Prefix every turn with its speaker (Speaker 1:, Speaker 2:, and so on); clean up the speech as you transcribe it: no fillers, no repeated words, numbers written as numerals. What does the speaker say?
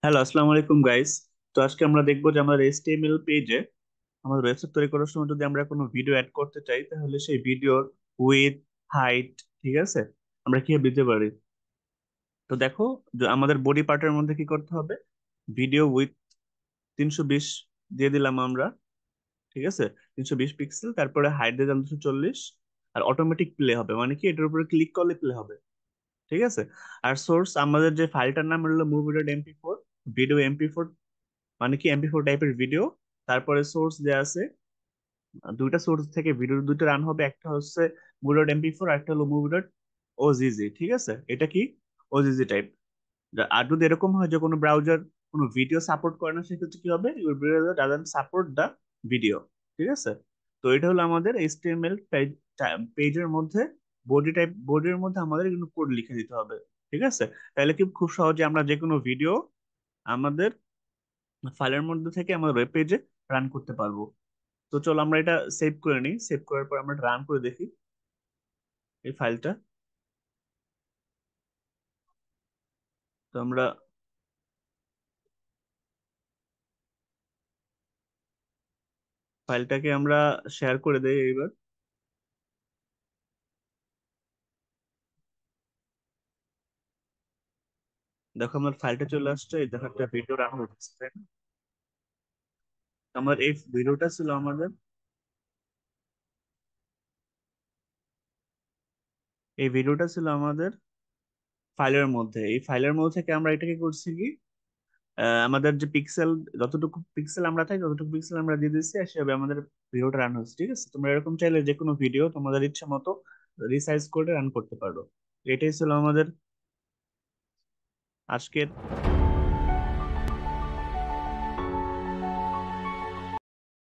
Speaker 1: Hello, আসসালামু আলাইকুম guys. তো আজকে আমরা দেখবো যে আমাদের এইচটিএমএল পেজে আমাদের ওয়েবসাইট তৈরি করার সময় যদি আমরা কোনো ভিডিও অ্যাড করতে চাই তাহলে সেই ভিডিওর উইথ, হাইট, ঠিক আছে, আমরা কিভাবে দিতে পারি। তো দেখো, যে আমাদের বডি পার্টের মধ্যে কি করতে হবে, ভিডিও উইথ 320 দিয়ে দিলাম আমরা, ঠিক আছে, 320 পিক্সেল। তারপরে হাইট দিয়ে দিলাম 240। আর অটোমেটিক প্লে হবে, মানে কি এটার উপরে ক্লিক করলে প্লে হবে, ঠিক আছে। আর সোর্স আমাদের যে ফাইলটার নাম হলো মুভি.mp4, ভিডিও এমপি4, মানে কি এমপি4 টাইপের ভিডিও। তারপরে সোর্স দেয়া আছে, দুইটা সোর্স থেকে ভিডিও দুইটা রান হবে, একটা হচ্ছে মুভি.mp4 আর একটা হলো মুভি.ওজিজি, ঠিক আছে। এটা কি ওজিজি টাইপ। আর যদি এরকম হয় যে কোনো ব্রাউজার কোনো ভিডিও সাপোর্ট করে না, সেক্ষেত্রে কি হবে, your browser doesn't support the video, ঠিক আছে। তো এটা হলো আমাদের এইচটিএমএল পেজের মধ্যে বডির মধ্যে আমাদের কিন্তু কোড লিখে দিতে হবে, ঠিক আছে। তাহলে কি খুব সহজে আমরা যে কোনো ভিডিও আমাদের ফাইলের মধ্যে থেকে আমাদের ওয়েব পেজে রান করতে পারবো। তো চলো আমরা এটা সেভ করে নিই, সেভ করার পর আমরা রান করে দেখি এই ফাইলটা। তো আমরা ফাইলটাকে আমরা শেয়ার করে দেই এইবার। দেখো আমার ফাইলটা চলে আসছে, এই দেখো একটা ভিডিও রান হচ্ছে, তাই না? আমার এই ভিডিওটা ছিল আমাদের, এই ভিডিওটা ছিল আমাদের ফাইলের মধ্যে। এই ফাইলের মধ্যে থেকে আমরা এটাকে করছি কি, আমাদের যে পিক্সেল, যতটুকু পিক্সেল আমরা থাকি ততটুকু পিক্সেল আমরা দিয়ে দিচ্ছি, আর সেভাবে আমাদের ভিডিওটা রান হচ্ছে, ঠিক আছে। তোমরা এরকম চাইলে যে কোনো ভিডিও তোমাদের ইচ্ছা মতো রিসাইজ করে রান করতে পারো। এটাই ছিল আমাদের আজকের